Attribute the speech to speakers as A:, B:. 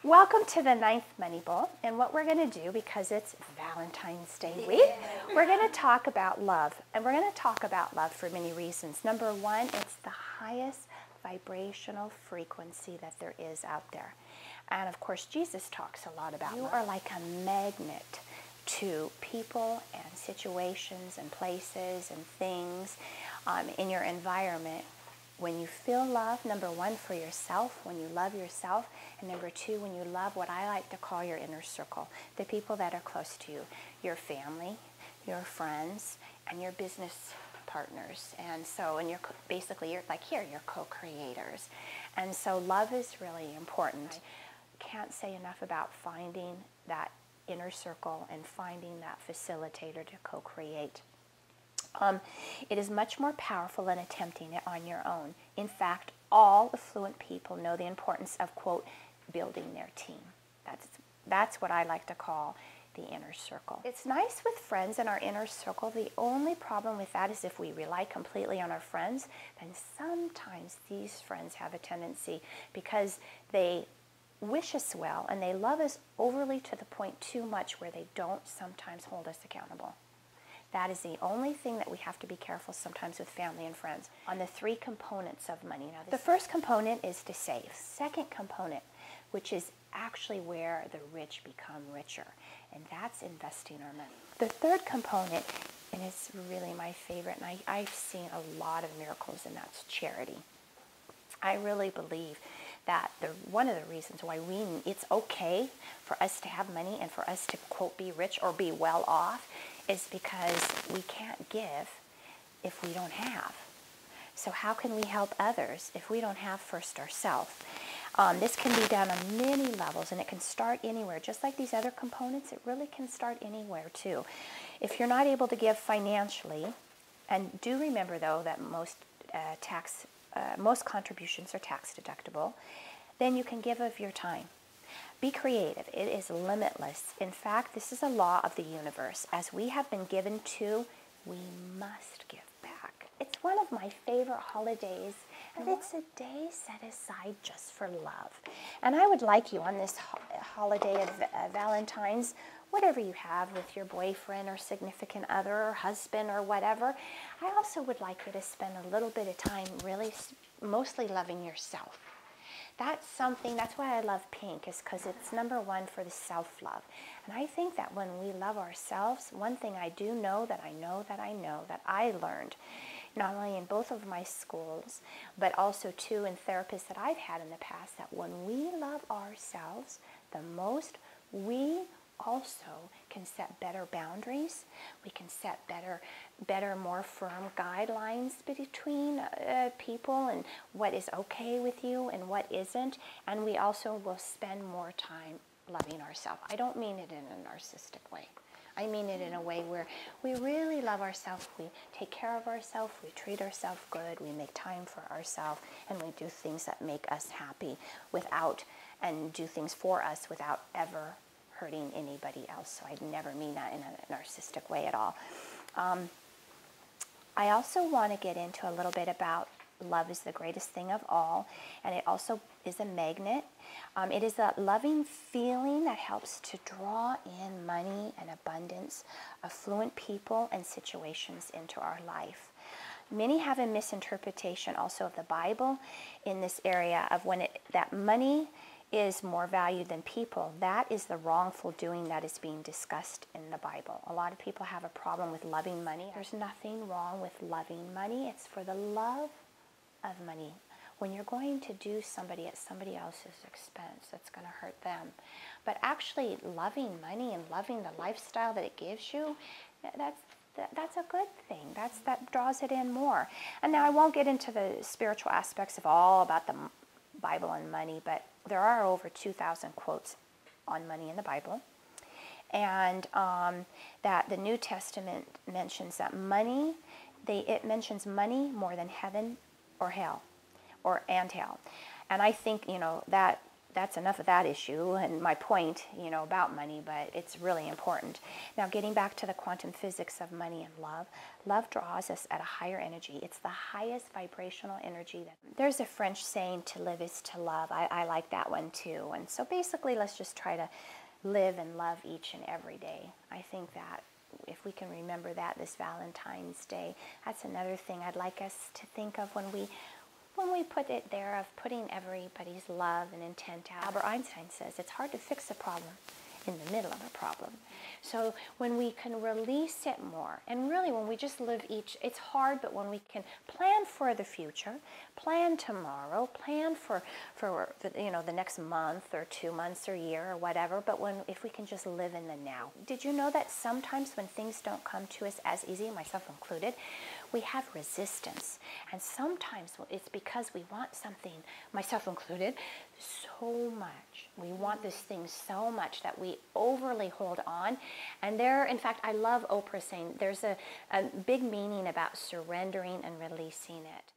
A: Welcome to the 9th Money Bowl, and what we're going to do, because it's Valentine's Day week, we're going to talk about love, and we're going to talk about love for many reasons. Number one, it's the highest vibrational frequency that there is out there. And of course, Jesus talks a lot about love. You are like a magnet to people and situations and places and things in your environment. When you feel love, number one, for yourself, when you love yourself, and number two, when you love what I like to call your inner circle, the people that are close to you, your family, your friends, and your business partners. And so, and you're basically, you're like here, you're co-creators. And so love is really important. I can't say enough about finding that inner circle and finding that facilitator to co-create. It is much more powerful than attempting it on your own. In fact, all affluent people know the importance of, quote, building their team. That's what I like to call the inner circle. It's nice with friends in our inner circle. The only problem with that is if we rely completely on our friends, then sometimes these friends have a tendency, because they wish us well and they love us overly to the point too much where they don't sometimes hold us accountable. That is the only thing that we have to be careful sometimes with family and friends. On the three components of money. Now, the first component is to save. Second component, which is actually where the rich become richer, and that's investing our money. The third component, and it's really my favorite, and I've seen a lot of miracles, and that's charity. I really believe that one of the reasons why it's okay for us to have money and for us to, quote, be rich or be well off is because we can't give if we don't have. So how can we help others if we don't have first ourselves? This can be done on many levels, and it can start anywhere. Just like these other components, it really can start anywhere too. If you're not able to give financially, and do remember though that most contributions are tax deductible, then you can give of your time. Be creative. It is limitless. In fact, this is a law of the universe. As we have been given to, we must give back. It's one of my favorite holidays, and it's a day set aside just for love. And I would like you on this holiday of Valentine's, whatever you have with your boyfriend or significant other or husband or whatever, I also would like you to spend a little bit of time really mostly loving yourself. That's why I love pink, is because it's number one for the self-love. And I think that when we love ourselves, one thing I do know that I learned, not only in both of my schools, but also too in therapists that I've had in the past, that when we love ourselves the most, we also can set better boundaries. We can set better, more firm guidelines between people, and what is okay with you and what isn't. And we also will spend more time loving ourselves. I don't mean it in a narcissistic way. I mean it in a way where we really love ourselves. We take care of ourselves. We treat ourselves good. We make time for ourselves, and we do things that make us happy and do things for us without ever hurting anybody else. So I never mean that in a narcissistic way at all. I also want to get into a little bit about love is the greatest thing of all, and it also is a magnet. It is a loving feeling that helps to draw in money and abundance, affluent people and situations into our life. Many have a misinterpretation also of the Bible in this area of that money is more valued than people. That is the wrongful doing that is being discussed in the Bible. A lot of people have a problem with loving money. There's nothing wrong with loving money. It's for the love of money. When you're going to do somebody at somebody else's expense, it's going to hurt them. But actually loving money and loving the lifestyle that it gives you, that's a good thing. That draws it in more. And now I won't get into the spiritual aspects of all about the Bible and money, but there are over 2,000 quotes on money in the Bible, and that the New Testament mentions that money, it mentions money more than heaven or hell, and hell. And I think, that that's enough of that issue and my point, about money, but it's really important. Now, getting back to the quantum physics of money and love, love draws us at a higher energy. It's the highest vibrational energy. There's a French saying, to live is to love. I like that one too. And so basically, let's just try to live and love each and every day. I think that if we can remember that this Valentine's Day, that's another thing I'd like us to think of when we put it there, of putting everybody's love and intent out. Albert Einstein says it's hard to fix a problem in the middle of a problem. So when we can release it more, and really when we just live it's hard, but when we can plan for the future, plan tomorrow, plan for the next month or 2 months or year or whatever, but if we can just live in the now. Did you know that sometimes when things don't come to us as easy, myself included, we have resistance? And sometimes it's because we want something, myself included, so much. We want this thing so much that we overly hold on. And in fact, I love Oprah saying there's a big meaning about surrendering and releasing it.